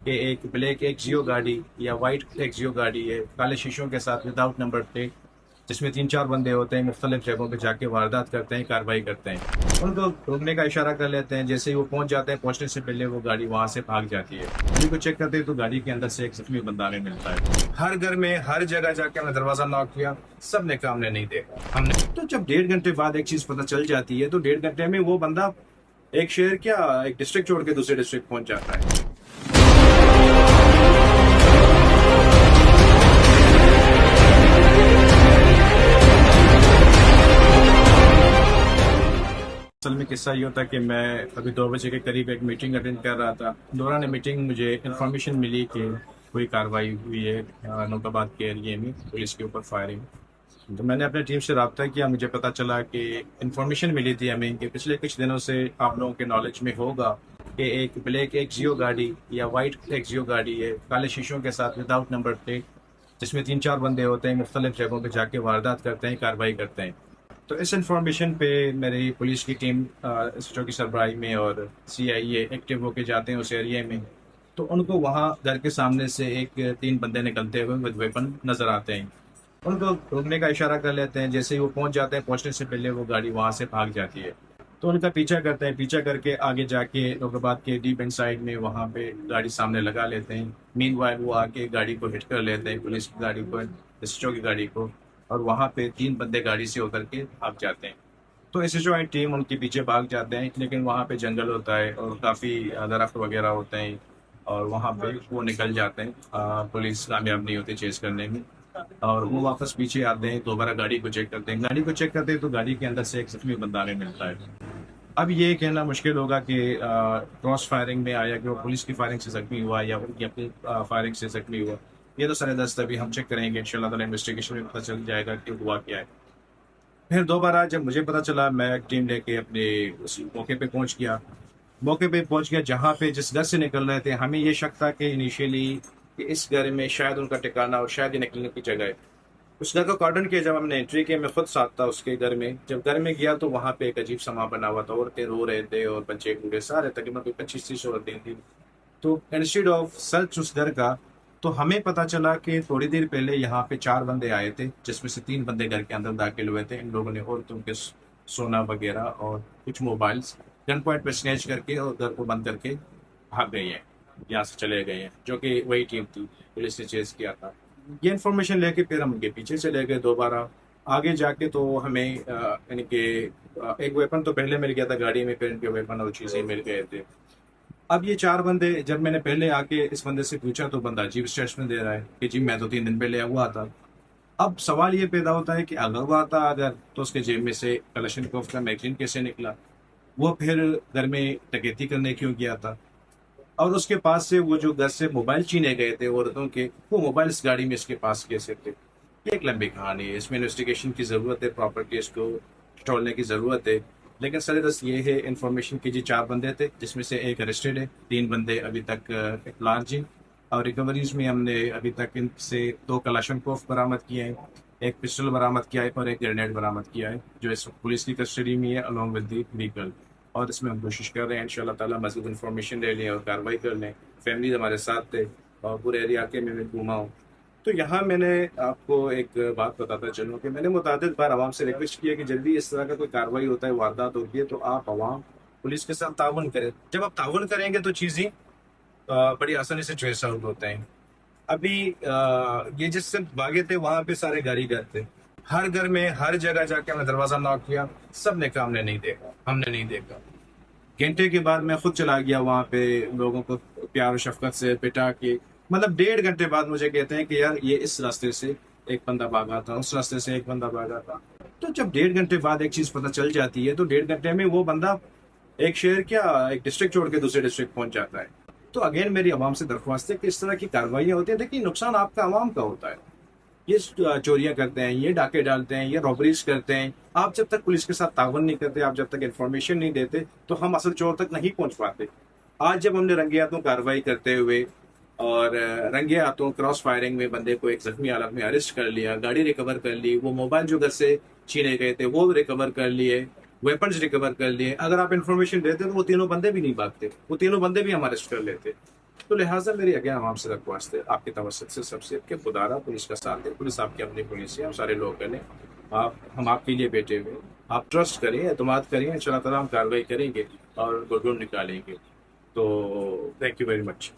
कि एक black Axio गाड़ी या वाइट एक्जियो गाड़ी है काले शीशों के साथ विदाउट नंबर प्लेट, जिसमें 3-4 बंदे होते हैं, मुख्तलिफ जगहों पे जाके वारदात करते हैं, कार्रवाई करते हैं। उनको रोकने का इशारा कर लेते हैं, जैसे ही वो पहुंच जाते हैं, पहुंचने से पहले वो गाड़ी वहां से भाग जाती है। गाड़ी को चेक करते हैं तो गाड़ी के अंदर से एक जख्मी बंदा हमें मिलता है। हर घर में हर जगह जाके हमने दरवाजा नॉक किया, सब ने काम ने नहीं देखा हमने। तो जब 1.5 घंटे बाद एक चीज पता चल जाती है तो 1.5 घंटे में वो बंदा एक शहर क्या एक डिस्ट्रिक्ट छोड़ के दूसरे डिस्ट्रिक्ट पहुंच जाता है। असल में किस्सा ये होता कि मैं अभी 2 बजे के करीब एक मीटिंग अटेंड कर रहा था। दौरान मीटिंग मुझे इन्फॉर्मेशन मिली कि कोई कार्रवाई हुई है नौकाबाद के एरिए में, पुलिस के ऊपर फायरिंग। तो मैंने अपने टीम से रब्ता किया। मुझे पता चला कि इन्फॉर्मेशन मिली थी हमें कि पिछले कुछ दिनों से आप लोगों के नॉलेज में होगा कि एक ब्लैक एक्जियो गाड़ी या वाइट एक्जियो गाड़ी है काले शीशों के साथ विदाउट नंबर प्लेट, जिसमें 3-4 बंदे होते हैं, मुख्तलिफ जगहों पे जाके वारदात करते हैं, कार्रवाई करते हैं। तो इस इंफॉर्मेशन पे मेरी पुलिस की टीम एसएचओ की सरबराही में और सीआईए एक्टिव होके जाते हैं उस एरिया में। तो उनको वहाँ घर के सामने से एक 3 बंदे निकलते हुए विद वेपन नजर आते हैं। उनको रोकने का इशारा कर लेते हैं, जैसे ही वो पहुंच जाते हैं, पहुंचने से पहले वो गाड़ी वहाँ से भाग जाती है। तो उनका पीछा करते हैं, पीछा करके आगे जाके नौकाबाद के डीप एंड साइड में वहाँ पे गाड़ी सामने लगा लेते हैं। मीनवाइल वो आके गाड़ी को हिट कर लेते हैं, पुलिस की गाड़ी को, एसएचओ की गाड़ी को, और वहाँ पे 3 बंदे गाड़ी से उतर के भाग जाते हैं। तो एसएचओ एंड टीम उनके पीछे भाग जाते हैं, लेकिन वहाँ पे जंगल होता है और काफ़ी दरख्त वगैरह होते हैं, और वहाँ पे वो निकल जाते हैं। पुलिस कामयाब नहीं होती चेस करने में, और वो वापस पीछे आते हैं। दोबारा गाड़ी को चेक करते हैं, गाड़ी को चेक करते हैं तो गाड़ी के अंदर से एक जख्मी बंदा हमें मिलता है। अब ये कहना मुश्किल होगा कि क्रॉस फायरिंग में आया कि वो पुलिस की फायरिंग से जख्मी हुआ या उनकी अपनी फायरिंग से जख्मी हुआ। ये तो सर दस्त अभी हम चेक करेंगे, इंशाल्लाह ताला इन्वेस्टिगेशन में पता चल जाएगा कि हुआ क्या है। फिर दोबारा जब मुझे पता चला, मैं एक टीम लेके अपने उस मौके पे पहुंच गया। मौके पे पहुंच गया जहाँ पे जिस घर से निकल रहे थे, हमें ये शक था कि इनिशियली कि इस घर में शायद उनका ठिकाना और शायद ये निकलने की जगह है। उस घर को कार्डन किया। जब हमने एंट्री किया, मैं खुद साथ था उसके घर में। जब घर में गया तो वहाँ पे एक अजीब समा बना हुआ था, औरतें रो रहे थे और बच्चे बूढ़े सारे, तकरीबन कोई 25-30 औरतें थी। तो इंस्टेड ऑफ सर्च उस घर का, तो हमें पता चला कि थोड़ी देर पहले यहाँ पे 4 बंदे आए थे, जिसमें से 3 बंदे घर के अंदर दाखिल हुए थे। इन लोगों ने औरतों के सोना वगैरह और कुछ मोबाइल्स गन पॉइंट पे स्नैच करके और घर को बंद करके भाग गए हैं, यहाँ से चले गए हैं, जो कि वही टीम थी, पुलिस ने चेज किया था। ये इन्फॉर्मेशन लेके फिर हम उनके पीछे चले गए दोबारा। आगे जाके तो हमें यानी कि एक वेपन तो पहले मिल गया था गाड़ी में, फिर इनके वेपन और चीज़ें मिल गए थे। अब ये 4 बंदे, जब मैंने पहले आके इस बंदे से पूछा तो बंदा अजीब स्टेटमेंट दे रहा है कि जी मैं तो 3 दिन पहले हुआ था। अब सवाल ये पैदा होता है कि अगर हुआ था, अगर तो उसके जेब में से कलशनकोफ का मैगजीन कैसे निकला, वो फिर घर में डकैती करने क्यों गया था, और उसके पास से वो जो घर से मोबाइल छीने गए थे औरतों के, वो मोबाइल इस गाड़ी में इसके पास कैसे थे। ये एक लंबी कहानी है, इसमें इन्वेस्टिगेशन की ज़रूरत है, प्रॉपर केस को टोलने की ज़रूरत है। लेकिन सर दस ये है इन्फॉर्मेशन की, जी 4 बंदे थे, जिसमें से एक अरेस्टेड है, 3 बंदे अभी तक लार्ज हैं। और रिकवरीज में हमने अभी तक इनसे 2 कलाशनकोफ बरामद किए हैं, एक पिस्टल बरामद किया है और एक ग्रेनेड बरामद किया है, जो इस पुलिस की कस्टडी में है अलॉन्ग विद दी व्हीकल। और इसमें हम कोशिश कर रहे हैं इंशाल्लाह ताला मज़ीद इन्फॉर्मेशन ले लें और कार्रवाई कर लें। फैमिली हमारे साथ थे और पूरे इलाके में मैं घूमा हूँ। तो यहाँ मैंने आपको एक बात बताता चलूँ कि मैंने मुतादिद बार आवाम से रिक्वेस्ट किया कि जब भी इस तरह का कोई कार्रवाई होता है, वारदात होती है, तो आप आवाम पुलिस के साथ ताउन करें। जब आप ताउन करेंगे तो चीज़ें बड़ी आसानी से ट्रेस आउट होते हैं। अभी ये जिससे भागे थे वहां पे सारे घर ही घर थे। हर घर में हर जगह जाके हमने दरवाजा नॉक किया, सब ने काम ने नहीं देखा, हमने नहीं देखा। घंटे के बाद मैं खुद चला गया वहां पे, लोगों को प्यार और शफकत से पिटा के, मतलब 1.5 घंटे बाद मुझे कहते हैं कि यार ये इस रास्ते से एक बंदा भागा था, उस रास्ते से एक बंदा भागा था। तो जब 1.5 घंटे बाद एक चीज पता चल जाती है तो 1.5 घंटे में वो बंदा एक शहर क्या एक डिस्ट्रिक्ट छोड़ के दूसरे डिस्ट्रिक्ट पहुंच जाता है। तो अगेन मेरी आवाम से दरख्वास्त है कि इस तरह की कार्रवाइयां होती है, देखिए नुकसान आपका आवाम का होता है। ये चोरियां करते हैं, ये डाके डालते हैं, ये रॉबरीज करते हैं। आप जब तक पुलिस के साथ तावन नहीं करते, आप जब तक इन्फॉर्मेशन नहीं देते, तो हम असल चोर तक नहीं पहुंच पाते। आज जब हमने रंगे हाथों कार्रवाई करते हुए और रंगे हाथों क्रॉस फायरिंग में बंदे को एक जख्मी हालत में अरेस्ट कर लिया, गाड़ी रिकवर कर ली, वो मोबाइल जो घर से छीने गए थे वो रिकवर कर लिए, वेपन्स रिकवर कर लिए। अगर आप इन्फॉर्मेशन देते तो वो तीनों बंदे भी नहीं भागते, वो तीनों बंदे भी हम अरेस्ट कर लेते। तो लिहाजा मेरी आगे आवाम से दरख्वास्त है आपकी तवसत से सबसे कि खुदारा पुलिस का साथ है, पुलिस आपकी अपनी पुलिस है, हम सारे लोग करें, आप हम आपके लिए बैठे हुए हैं। आप ट्रस्ट करें, एतमाद करें, इंशाल्लाह ताला हम कार्रवाई करेंगे और गुरगुन निकालेंगे। तो थैंक यू वेरी मच।